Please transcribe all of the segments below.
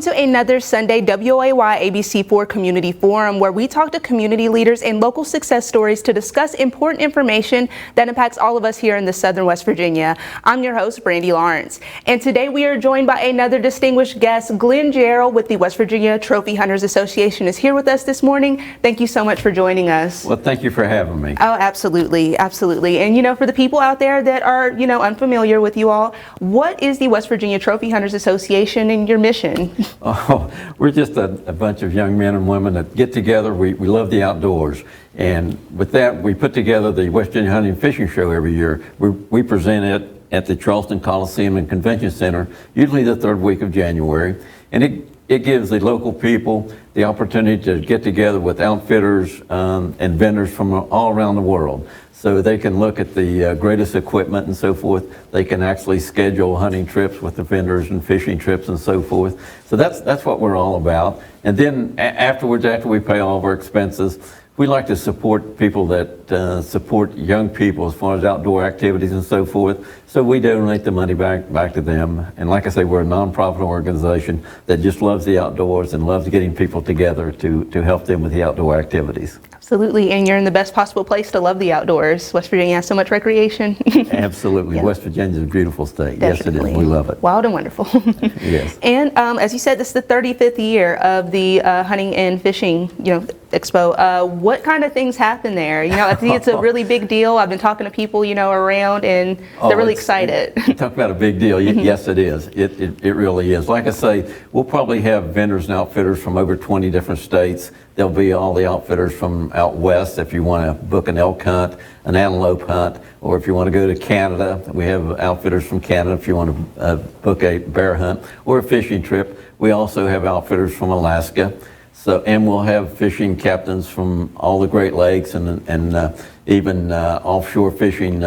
To another Sunday WOAY ABC4 Community Forum, where we talk to community leaders and local success stories to discuss important information that impacts all of us here in the Southern West Virginia. I'm your host, Brandy Lawrence, and today we are joined by another distinguished guest. Glenn Gerald with the West Virginia Trophy Hunters Association is here with us this morning. Thank you so much for joining us. Well, thank you for having me. Oh, absolutely, absolutely. And for the people out there that are unfamiliar with you all, what is the West Virginia Trophy Hunters Association and your mission? Oh, we're just a bunch of young men and women that get together. We love the outdoors. And with that, we put together the West Virginia Hunting and Fishing Show every year. We present it at the Charleston Coliseum and Convention Center, usually the third week of January. And it gives the local people the opportunity to get together with outfitters and vendors from all around the world. So they can look at the greatest equipment and so forth. They can actually schedule hunting trips with the vendors and fishing trips and so forth. So that's what we're all about. And then afterwards, after we pay all of our expenses, we like to support people that support young people as far as outdoor activities and so forth. So we donate the money back to them. And like I say, we're a nonprofit organization that just loves the outdoors and loves getting people together to help them with the outdoor activities. Absolutely, and you're in the best possible place to love the outdoors. West Virginia has so much recreation. Absolutely. Yeah. West Virginia is a beautiful state. Definitely. Yes, it is. We love it. Wild and wonderful. Yes. And as you said, this is the 35th year of the Hunting and Fishing Expo. What kind of things happen there? I think it's a really big deal. I've been talking to people, around, and they're really excited. Talk about a big deal. Yes, it is. It really is. Like I say, we'll probably have vendors and outfitters from over 20 different states. There'll be all the outfitters from out west if you want to book an elk hunt, an antelope hunt, or if you want to go to Canada, we have outfitters from Canada if you want to book a bear hunt or a fishing trip. We also have outfitters from Alaska. And we'll have fishing captains from all the Great Lakes and even offshore fishing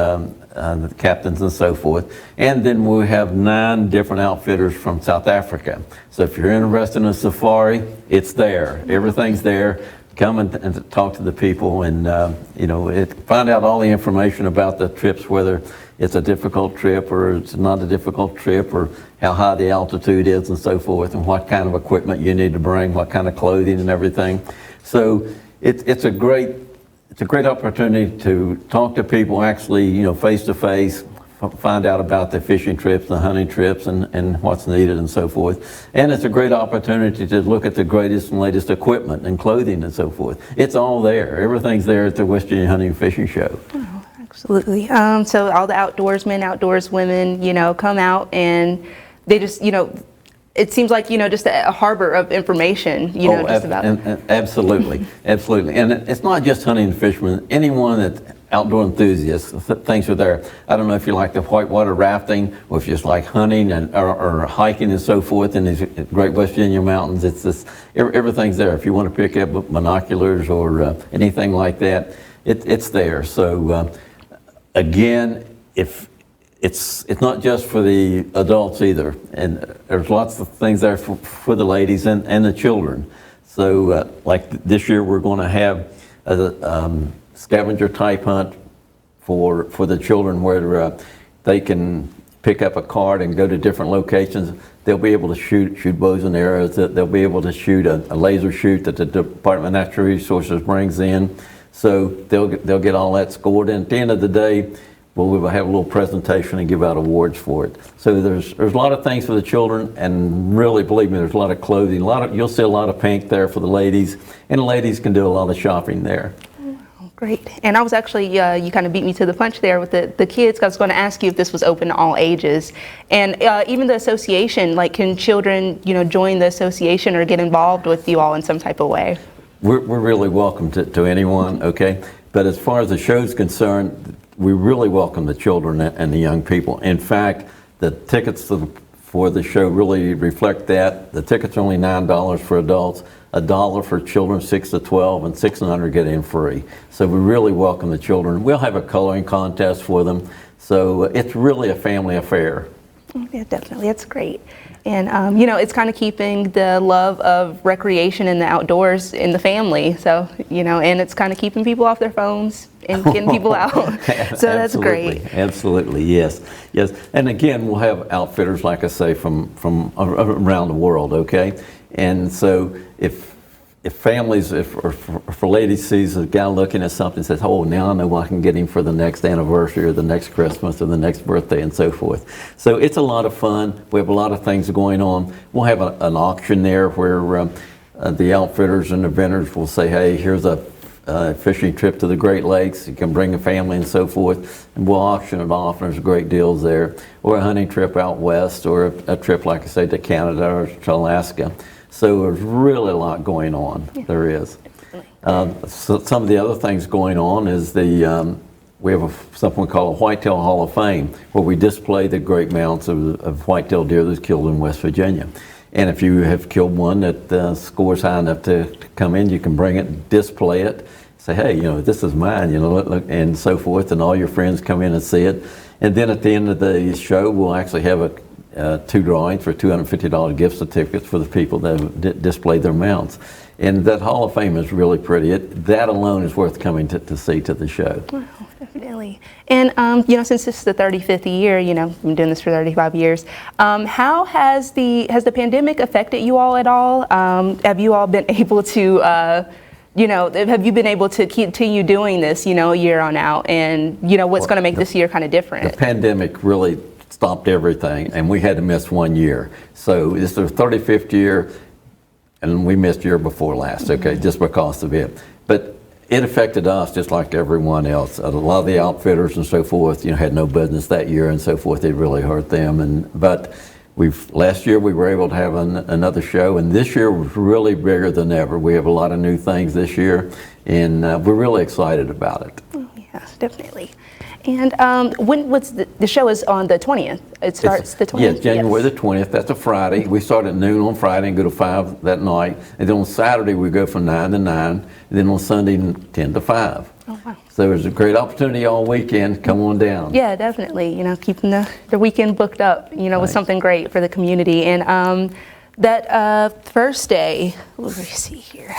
captains and so forth. And then we'll have 9 different outfitters from South Africa. So if you're interested in a safari, it's there. Everything's there. Come and talk to the people and find out all the information about the trips, whether it's a difficult trip or it's not a difficult trip, or how high the altitude is and so forth, and what kind of equipment you need to bring, what kind of clothing and everything. So it's a great opportunity to talk to people actually, face to face, find out about the fishing trips, the hunting trips, and what's needed and so forth. And it's a great opportunity to look at the greatest and latest equipment and clothing and so forth. It's all there. Everything's there at the West Virginia Hunting and Fishing Show. Oh, absolutely. So all the outdoorsmen, outdoorswomen, come out and they just, it seems like, just a harbor of information, just about. Absolutely. Absolutely. And it's not just hunting and fishermen. Anyone that outdoor enthusiasts, things are there. I don't know if you like the whitewater rafting or if you just like hunting or hiking and so forth in these great West Virginia mountains. It's just, everything's there. If you want to pick up binoculars or anything like that, it's there. So again, if it's not just for the adults either, and there's lots of things there for the ladies and the children. So like this year we're going to have a scavenger type hunt for the children where they can pick up a card and go to different locations. They'll be able to shoot bows and arrows. They'll be able to shoot a laser shoot that the Department of Natural Resources brings in. So they'll get all that scored. And at the end of the day, we will have a little presentation and give out awards for it. So there's a lot of things for the children, and really, believe me, there's a lot of clothing. You'll see a lot of pink there for the ladies, and the ladies can do a lot of shopping there. Great. And I was actually, you kind of beat me to the punch there with the kids. I was going to ask you if this was open to all ages. And even the association, can children, join the association or get involved with you all in some type of way? We're really welcome to anyone, okay? But as far as the show's concerned, we really welcome the children and the young people. In fact, the tickets for the show really reflect that. The tickets are only $9 for adults, $1 for children 6 to 12, and 6 and under get in free. So we really welcome the children. We'll have a coloring contest for them. So it's really a family affair. Yeah, definitely. That's great. And, it's kind of keeping the love of recreation and the outdoors in the family. So, and it's kind of keeping people off their phones and getting people out. So that's great. Absolutely, yes. Yes. And again, we'll have outfitters, like I say, from around the world, okay? And so if families, or for ladies sees a guy looking at something and says, oh, now I know I can get him for the next anniversary or the next Christmas or the next birthday and so forth. So it's a lot of fun. We have a lot of things going on. We'll have an auction there where the outfitters and the vendors will say, hey, here's a fishing trip to the Great Lakes. You can bring a family and so forth. And we'll auction it off. There's great deals there. Or a hunting trip out west, or a trip, like I say, to Canada or to Alaska. So there's really a lot going on. Yeah. There is. So some of the other things going on is we have something we call a Whitetail Hall of Fame, where we display the great mounts of whitetail deer that's killed in West Virginia. And if you have killed one that scores high enough to come in, you can bring it, display it, say, hey, this is mine, look, and so forth, and all your friends come in and see it. And then at the end of the show, we'll actually have two drawings for $250 gift certificates for the people that have displayed their mounts. And that Hall of Fame is really pretty. That alone is worth coming to see to the show. Wow, definitely. And, since this is the 35th year, I've been doing this for 35 years, how has the pandemic affected you all at all? Have you all been able to, have you been able to continue doing this, year on out? And, what's going to make this year kind of different? The pandemic really stopped everything, and we had to miss 1 year. So this is our 35th year, and we missed year before last, okay, just because of it. But it affected us just like everyone else. A lot of the outfitters and so forth, had no business that year and so forth. It really hurt them. But last year we were able to have another show, and this year was really bigger than ever. We have a lot of new things this year, and we're really excited about it. Oh, yeah, definitely. And the show is on the 20th. It starts the 20th? Yes, January the 20th. That's a Friday. We start at noon on Friday and go to 5 that night. And then on Saturday we go from 9 to 9. And then on Sunday 10 to 5. Oh, wow. So there's a great opportunity all weekend. Come on down. Yeah, definitely. Keeping the weekend booked up, with something great for the community. And that first day, let me see here.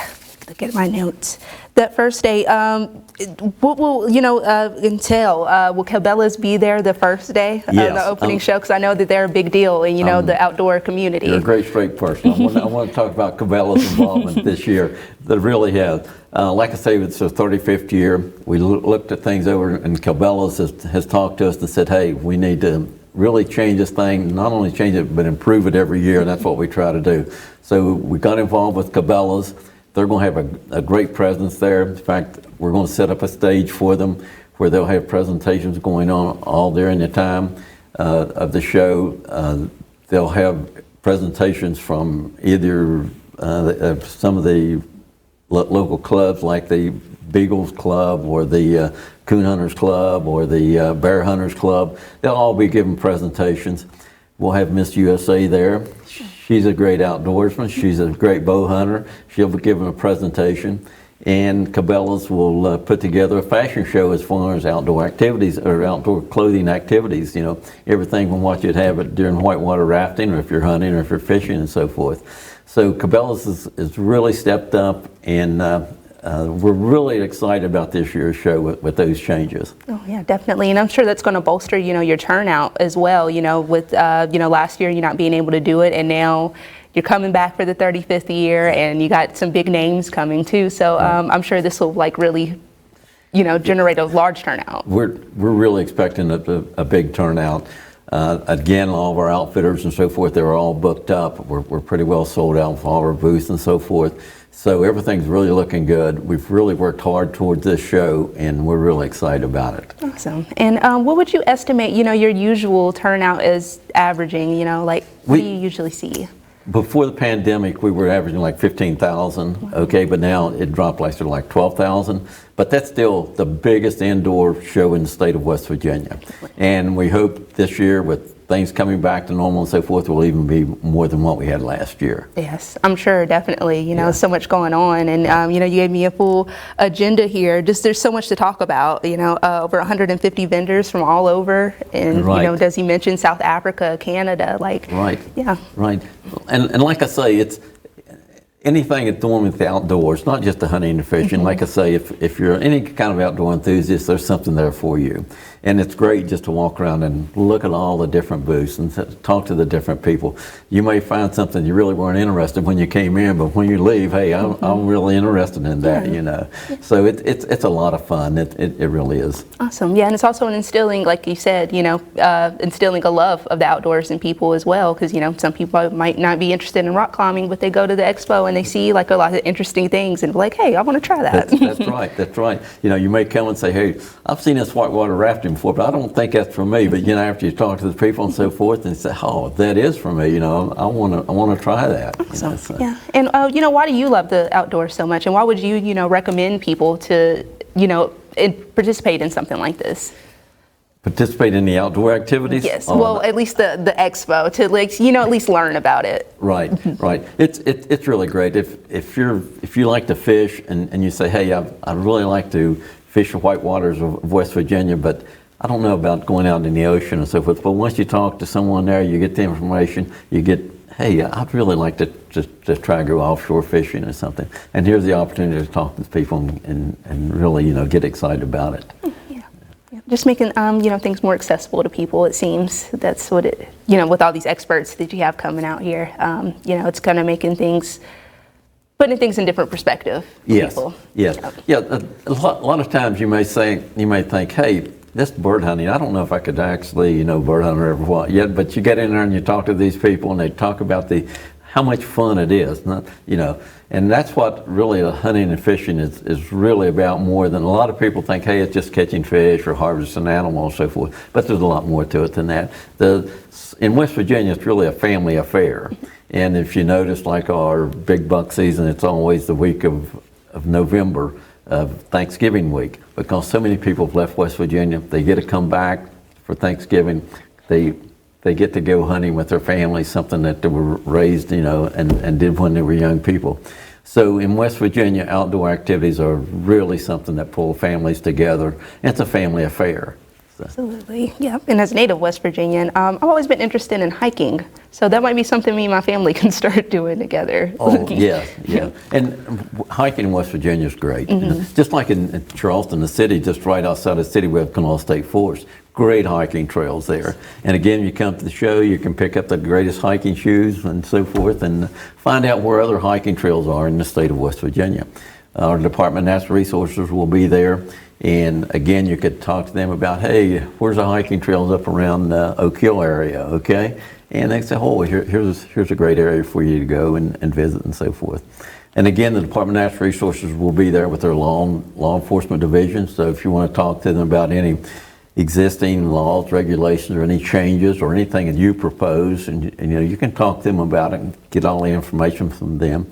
Look at my notes. That first day, what will entail? Will Cabela's be there the first day of the opening show? Because I know that they're a big deal in the outdoor community. You're a great straight person. I want to talk about Cabela's involvement this year. That really has. Like I say, it's the 35th year. We looked at things over, and Cabela's has talked to us and said, hey, we need to really change this thing, not only change it, but improve it every year, and that's what we try to do. So we got involved with Cabela's. They're going to have a great presence there. In fact, we're going to set up a stage for them where they'll have presentations going on all during the time of the show. They'll have presentations from either some of the local clubs like the Beagles Club or the Coon Hunters Club or the Bear Hunters Club. They'll all be giving presentations. We'll have Miss USA there. She's a great outdoorsman. She's a great bow hunter. She'll be giving a presentation. And Cabela's will put together a fashion show as far as outdoor activities or outdoor clothing activities. Everything from what you'd have it during whitewater rafting, or if you're hunting, or if you're fishing and so forth. So Cabela's is really stepped up, and we're really excited about this year's show with those changes. Oh yeah, definitely, and I'm sure that's going to bolster, your turnout as well. With last year you not being able to do it, and now you're coming back for the 35th year, and you got some big names coming too. So I'm sure this will really, generate a large turnout. We're really expecting a big turnout. Again, all of our outfitters and so forth, they're all booked up. We're pretty well sold out for all our booths and so forth. So everything's really looking good. We've really worked hard towards this show, and we're really excited about it. Awesome. And what would you estimate, your usual turnout is averaging, what do you usually see? Before the pandemic, we were averaging like 15,000, okay, but now it dropped to like 12,000. But that's still the biggest indoor show in the state of West Virginia. And we hope this year, with things coming back to normal and so forth will even be more than what we had last year. Yes, I'm sure, definitely. So much going on, and you gave me a full agenda here. Just there's so much to talk about. Over 150 vendors from all over, and Right. does he mention South Africa, Canada, Right. Yeah. Right. And like I say, it's anything that's doing with the outdoors, not just the hunting and fishing. Like I say, if you're any kind of outdoor enthusiast, there's something there for you. And it's great just to walk around and look at all the different booths and talk to the different people. You may find something you really weren't interested in when you came in, but when you leave, hey, I'm really interested in that, So it's a lot of fun. It really is. Awesome. Yeah, and it's also an instilling, like you said, instilling a love of the outdoors in people as well, because, some people might not be interested in rock climbing, but they go to the expo and they see like a lot of interesting things and be like, hey, I want to try that. That's right. That's right. You may come and say, hey, I've seen this whitewater rafting before, but I don't think that's for me. But after you talk to the people and so forth, and say, oh, that is for me. I want to try that. Awesome. Yeah. And why do you love the outdoors so much, and why would you recommend people to participate in something like this? Participate in the outdoor activities? Yes. Well, at least the expo to at least learn about it. Right. Right. It's really great if you like to fish and you say, hey, I'd really like to fish the whitewaters of West Virginia, but I don't know about going out in the ocean and so forth. But once you talk to someone there, you get the information. You get, hey, I'd really like to try to go offshore fishing or something. And here's the opportunity to talk to people and really get excited about it. Just making things more accessible to people. It seems that's what it with all these experts that you have coming out here. It's kind of putting things in different perspective for people. Yes. Yeah. A lot of times you may think, hey, this bird hunting, I don't know if I could actually bird hunt or ever what yet. But you get in there and you talk to these people and they talk about how much fun it is, and that's what really hunting and fishing is really about more than a lot of people think, hey, it's just catching fish or harvesting animals and so forth, but there's a lot more to it than that. In West Virginia, it's really a family affair, and if you notice, like our big buck season, it's always the week of November, of Thanksgiving week, because so many people have left West Virginia, they get to come back for Thanksgiving, they get to go hunting with their families, something that they were raised, and did when they were young people. So in West Virginia, outdoor activities are really something that pull families together. It's a family affair. So. Absolutely, yeah. And as a native West Virginian, I've always been interested in hiking. So that might be something me and my family can start doing together. Oh, yeah. And hiking in West Virginia is great. Just like in Charleston, the city, just right outside the city, we have Kanawha State Forest. Great hiking trails there. And again, you come to the show, you can pick up the greatest hiking shoes and so forth and find out where other hiking trails are in the state of West Virginia. Our Department of Natural Resources will be there. And again, you could talk to them about, hey, where's the hiking trails up around the Oak Hill area, okay? And they say, oh, here's a great area for you to go and visit and so forth. And again, the Department of Natural Resources will be there with their law enforcement division. So if you want to talk to them about any existing laws, regulations, or any changes or anything that you propose, and you can talk to them about it and get all the information from them.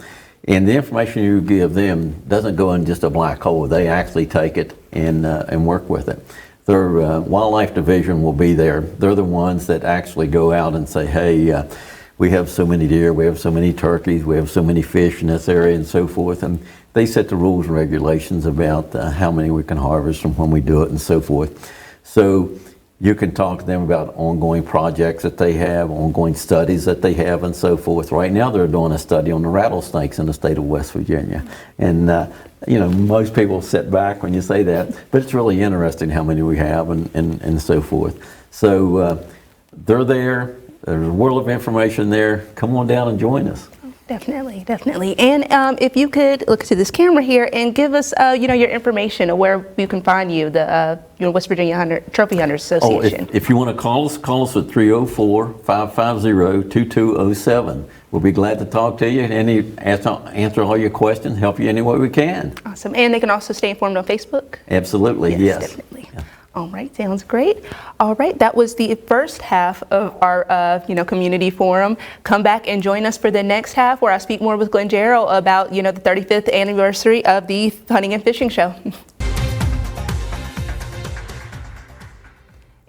And the information you give them doesn't go in just a black hole. They actually take it and work with it. Their wildlife division will be there. They're the ones that actually go out and say, hey, we have so many deer, we have so many turkeys, we have so many fish in this area and so forth. And they set the rules and regulations about how many we can harvest and when we do it and so forth. So you can talk to them about ongoing projects that they have, ongoing studies that they have and so forth. Right now they're doing a study on the rattlesnakes in the state of West Virginia. And most people sit back when you say that, but it's really interesting how many we have and so forth. So they're there. There's a world of information there. Come on down and join us. Definitely. And if you could look to this camera here and give us, your information of where we can find you, the West Virginia Trophy Hunters Association. If you want to call us at 304-550-2207. We'll be glad to talk to you and answer all your questions, help you any way we can. Awesome. And they can also stay informed on Facebook? Absolutely, yes. Definitely. Yeah. All right, sounds great. All right, that was the first half of our, community forum. Come back and join us for the next half, where I speak more with Glenn Jarrell about, the 35th anniversary of the Hunting and Fishing Show.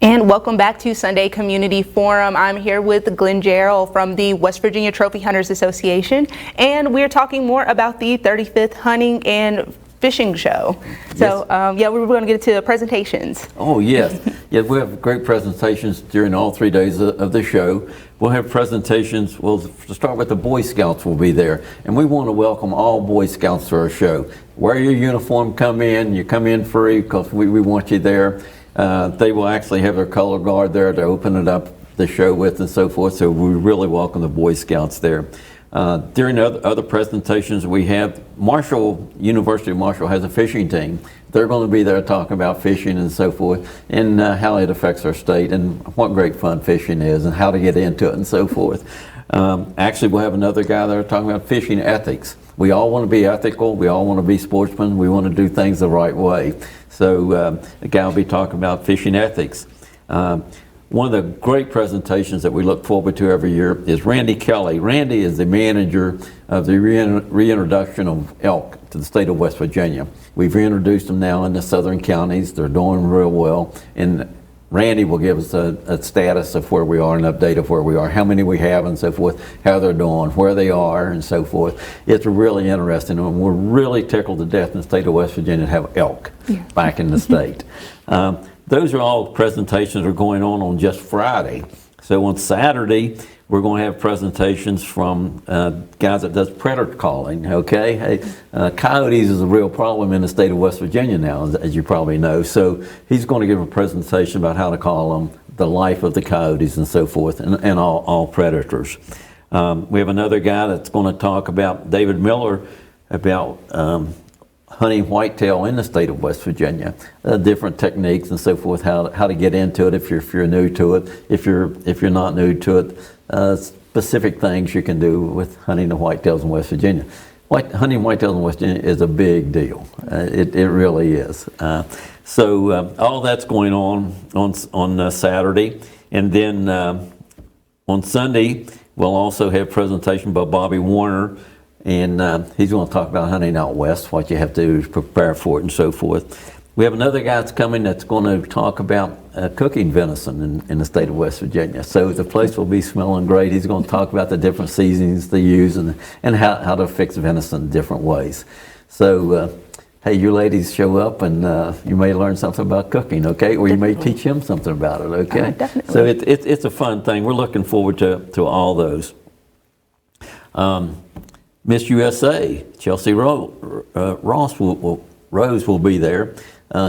And welcome back to Sunday Community Forum. I'm here with Glenn Jarrell from the West Virginia Trophy Hunters Association, and we're talking more about the 35th Hunting and Fishing Show. So, we're going to get to the presentations. Oh, yes. Yeah, we have great presentations during all 3 days of the show. We'll have presentations. Well, to start with, the Boy Scouts will be there, and we want to welcome all Boy Scouts to our show. Wear your uniform, come in. You come in free because we want you there. They will actually have their color guard there to open it up the show with and so forth, so we really welcome the Boy Scouts there. During other presentations we have, University of Marshall has a fishing team. They're going to be there talking about fishing and so forth, and how it affects our state and what great fun fishing is and how to get into it and so forth. Actually, we'll have another guy there talking about fishing ethics. We all want to be ethical, we all want to be sportsmen, we want to do things the right way. So the guy will be talking about fishing ethics. One of the great presentations that we look forward to every year is Randy Kelly. Randy is the manager of the reintroduction of elk to the state of West Virginia. We've reintroduced them now in the southern counties. They're doing real well. And Randy will give us a status of where we are, an update of where we are, how many we have and so forth, how they're doing, where they are and so forth. It's really interesting, and we're really tickled to death in the state of West Virginia to have elk back in the state. Those are all presentations that are going on just Friday. So on Saturday, we're going to have presentations from guys that does predator calling, okay? Hey, coyotes is a real problem in the state of West Virginia now, as you probably know. So he's going to give a presentation about how to call them, the life of the coyotes and so forth, and all predators. We have another guy that's going to talk about, David Miller, about hunting whitetail in the state of West Virginia, different techniques and so forth, how to get into it if you're new to it, if you're not new to it, specific things you can do with hunting the whitetails in West Virginia. Hunting whitetails in West Virginia is a big deal. It really is. So all that's going on Saturday, and then on Sunday we'll also have a presentation by Bobby Warner. And he's going to talk about hunting out west, what you have to do to prepare for it and so forth. We have another guy that's coming that's going to talk about cooking venison in the state of West Virginia. So the place will be smelling great. He's going to talk about the different seasonings they use and how to fix venison different ways. So, hey, you ladies show up and you may learn something about cooking, okay? Or you may teach him something about it, okay? Definitely. So it's a fun thing. We're looking forward to all those. Miss USA, Chelsea Rose will be there.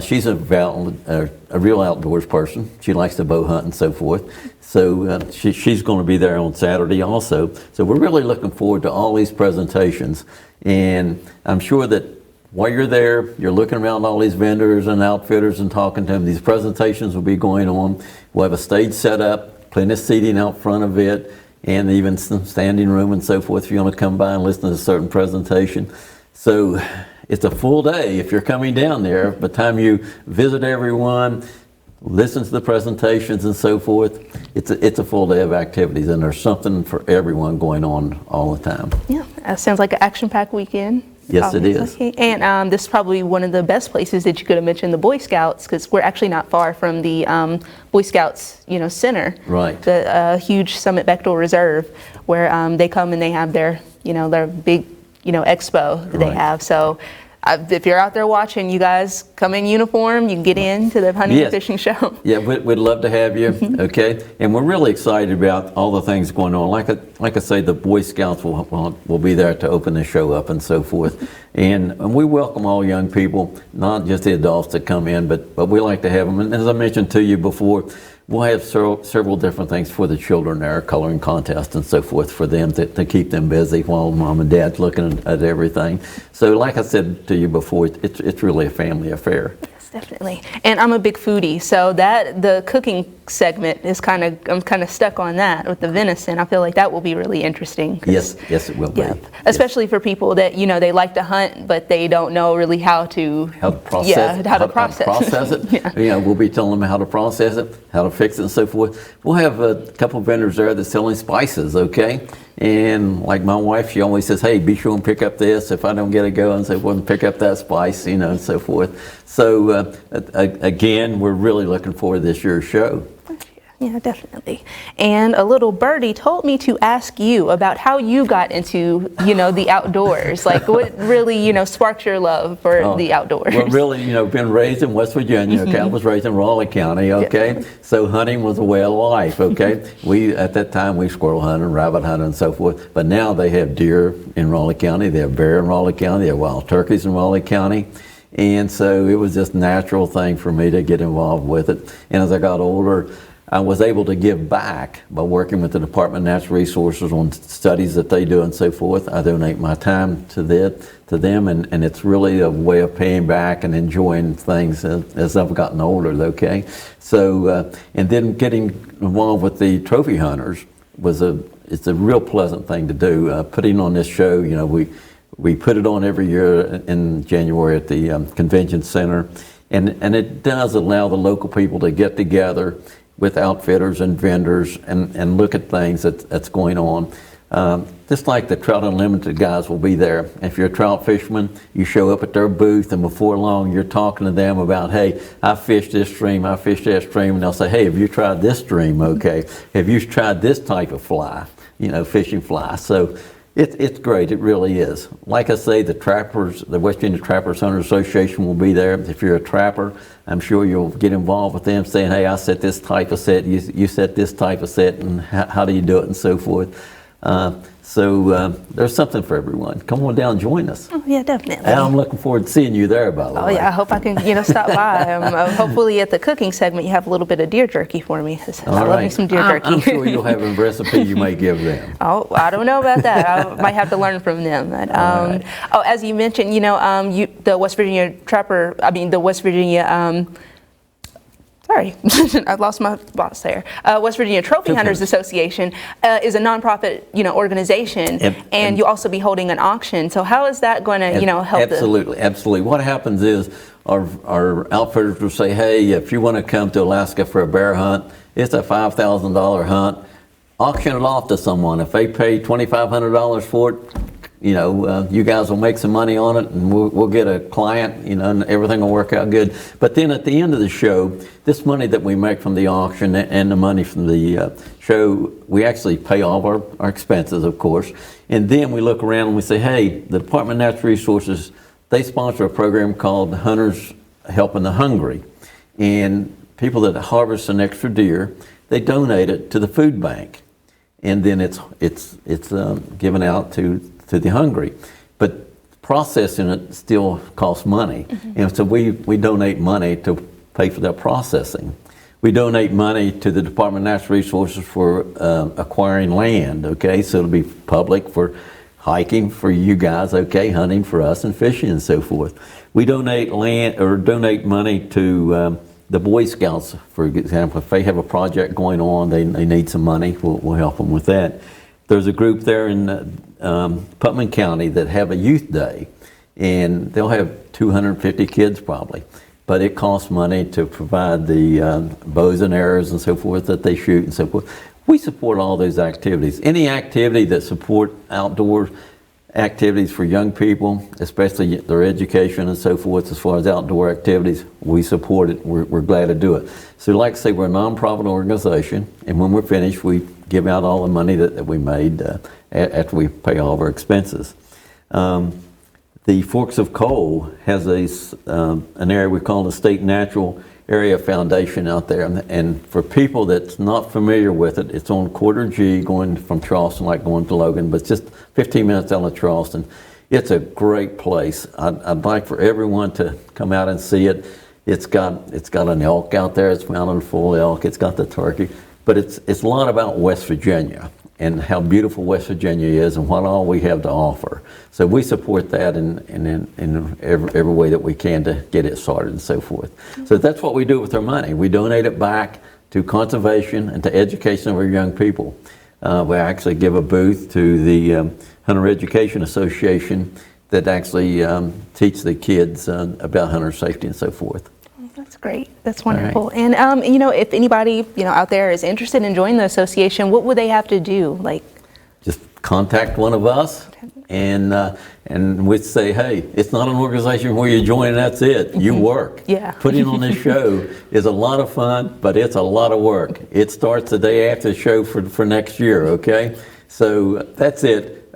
She's a real outdoors person. She likes to bow hunt and so forth. So she's going to be there on Saturday also. So we're really looking forward to all these presentations. And I'm sure that while you're there, you're looking around all these vendors and outfitters and talking to them. These presentations will be going on. We'll have a stage set up, plenty of seating out front of it, and even some standing room and so forth if you want to come by and listen to a certain presentation. So it's a full day if you're coming down there. By the time you visit everyone, listen to the presentations and so forth, it's a full day of activities, and there's something for everyone going on all the time. Yeah, that sounds like an action-packed weekend. Yes, it is. Okay. And this is probably one of the best places that you could have mentioned the Boy Scouts, because we're actually not far from the Boy Scouts, center. Right. The huge Summit Bechtel Reserve, where they come and they have their big, expo that they have. So if you're out there watching, you guys come in uniform, you can get into the hunting and fishing show. Yeah, we'd love to have you, okay? And we're really excited about all the things going on. Like I say, the Boy Scouts will be there to open the show up and so forth. And we welcome all young people, not just the adults that come in, but we like to have them. And as I mentioned to you before, we'll have several different things for the children there, coloring contests and so forth, for them to keep them busy while mom and dad's looking at everything. So like I said to you before, it's really a family affair. Yes, definitely. And I'm a big foodie, so the cooking segment is I'm kind of stuck on that with the venison. I feel like that will be really interesting. Yes, it will be. Especially for people that they like to hunt, but they don't know really how to process. Yeah, how to process it. We'll be telling them how to process it, how to fix it, and so forth. We'll have a couple of vendors there that's selling spices, okay? And like my wife, she always says, hey, be sure and pick up this. If I don't get it going, so well, pick up that spice, and so forth. So again, we're really looking forward to this year's show. Yeah, definitely. And a little birdie told me to ask you about how you got into, the outdoors. Like, what really, sparked your love for the outdoors? Well, really, been raised in West Virginia. Okay, I was raised in Raleigh County. Okay, Yeah. so hunting was a way of life. Okay, at that time we squirrel hunted, rabbit hunted, and so forth. But now they have deer in Raleigh County. They have bear in Raleigh County. They have wild turkeys in Raleigh County. And so it was just a natural thing for me to get involved with it. And as I got older, I was able to give back by working with the Department of Natural Resources on studies that they do and so forth. I donate my time to them, and it's really a way of paying back and enjoying things as I've gotten older, okay? So, and then getting involved with the trophy hunters it's a real pleasant thing to do. Putting on this show, we put it on every year in January at the Convention Center, and it does allow the local people to get together with outfitters and vendors and look at things that's going on. Just like the Trout Unlimited guys will be there. If you're a trout fisherman, you show up at their booth, and before long you're talking to them about, hey, I fished this stream, I fished that stream, and they'll say, hey, have you tried this stream, okay? Have you tried this type of fly, fishing fly? So it's great, it really is. Like I say, the West Virginia Trappers Hunters Association will be there. If you're a trapper, I'm sure you'll get involved with them saying, hey, I set this type of set, you set this type of set, and how do you do it, and so forth. So there's something for everyone. Come on down and join us. Oh, yeah, definitely. And I'm looking forward to seeing you there, by the way. Oh, yeah, I hope I can, stop by. Hopefully at the cooking segment you have a little bit of deer jerky for me. I love me some deer jerky. I'm sure you'll have a recipe you may give them. Oh, I don't know about that. I might have to learn from them. But, right. Oh, as you mentioned, the West Virginia Sorry, I lost my boss there. West Virginia Trophy Hunters Association is a nonprofit, organization, and you'll also be holding an auction. So how is that going to, help? Absolutely. What happens is our outfitters will say, hey, if you want to come to Alaska for a bear hunt, it's a $5,000 hunt. Auction it off to someone. If they pay $2,500 for it, you guys will make some money on it, and we'll get a client, and everything will work out good. But then at the end of the show, this money that we make from the auction and the money from the show, we actually pay all of our expenses, of course. And then we look around and we say, hey, the Department of Natural Resources, they sponsor a program called Hunters Helping the Hungry. And people that harvest an extra deer, they donate it to the food bank. And then it's given out to the hungry, but processing it still costs money. And so we donate money to pay for that processing. We donate money to the Department of Natural Resources for acquiring land, okay? So it'll be public for hiking for you guys, okay? Hunting for us, and fishing and so forth. We donate money to the Boy Scouts, for example. If they have a project going on, they need some money, we'll help them with that. There's a group there in Putnam County that have a youth day, and they'll have 250 kids probably, but it costs money to provide the bows and arrows and so forth that they shoot and so forth. We support all those activities. Any activity that support outdoor activities for young people, especially their education and so forth, as far as outdoor activities, we support it. We're glad to do it. So like I say, we're a nonprofit organization, and when we're finished, we give out all the money that we made after we pay all of our expenses. The Forks of Coal has an area we call the State Natural Area Foundation out there, and for people that's not familiar with it, it's on Quarter G going from Charleston, like going to Logan, but it's just 15 minutes out of Charleston. It's a great place. I'd like for everyone to come out and see it. It's got an elk out there. It's mounted full elk. It's got the turkey, but it's a lot about West Virginia and how beautiful West Virginia is and what all we have to offer. So we support that in every way that we can to get it started and so forth. So that's what we do with our money. We donate it back to conservation and to education of our young people. We actually give a booth to the Hunter Education Association that actually teach the kids about hunter safety and so forth. That's great. That's wonderful. Right. And if anybody out there is interested in joining the association, what would they have to do? Like, just contact one of us. And we'd say, hey, it's not an organization where you join and that's it. You work. Yeah. Putting on this show is a lot of fun, but it's a lot of work. It starts the day after the show for next year, okay? So that's it.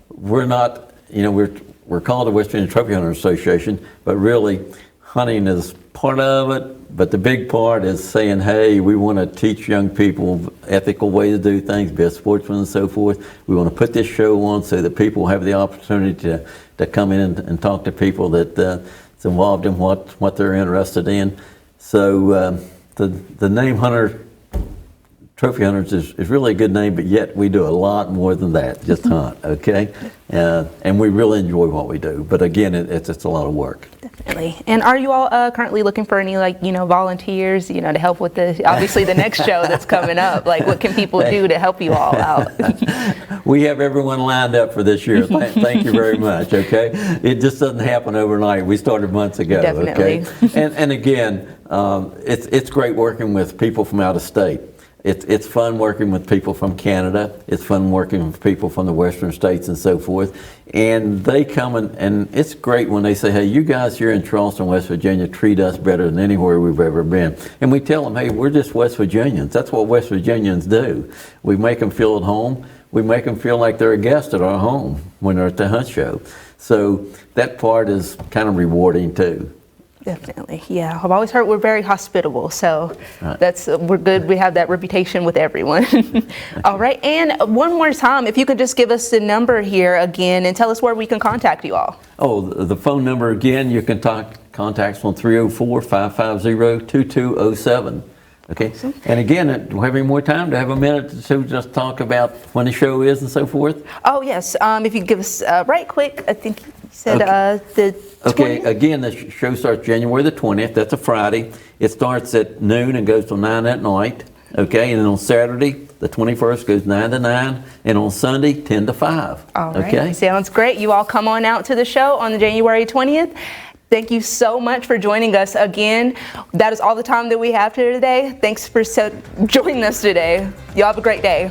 We're not, we're called the West Virginia Trophy Hunters Association, but really hunting is part of it. But the big part is saying, hey, we want to teach young people ethical ways to do things, be a sportsman and so forth. We want to put this show on so that people have the opportunity to come in and talk to people that's involved in what they're interested in. So the name Hunter Trophy Hunters is really a good name, but yet we do a lot more than that, just hunt, okay? And we really enjoy what we do. But again, it's a lot of work. Definitely. And are you all currently looking for any volunteers, to help with obviously the next show that's coming up? Like, what can people do to help you all out? We have everyone lined up for this year. Thank you very much, okay? It just doesn't happen overnight. We started months ago, Definitely. Okay? And again, it's great working with people from out of state. It's fun working with people from Canada. It's fun working with people from the western states and so forth. And they come and it's great when they say, hey, you guys here in Charleston, West Virginia treat us better than anywhere we've ever been. And we tell them, hey, we're just West Virginians. That's what West Virginians do. We make them feel at home. We make them feel like they're a guest at our home when they're at the hunt show. So that part is kind of rewarding too. Definitely, yeah. I've always heard we're very hospitable, so we're good. We have that reputation with everyone. All right, and one more time, if you could just give us the number here again and tell us where we can contact you all. Oh, the phone number again, you can contact us on 304-550-2207. Okay, awesome. And again, do we have any more time to have a minute to just talk about when the show is and so forth? Oh, yes. If you could give us right quick, I think you said the 20th? Okay, again, the show starts January the 20th. That's a Friday. It starts at noon and goes till 9 at night. Okay, and then on Saturday, the 21st, goes 9 to 9, and on Sunday, 10 to 5. All right, okay? Sounds great. You all come on out to the show on January 20th. Thank you so much for joining us again. That is all the time that we have here today. Thanks for joining us today. You all have a great day.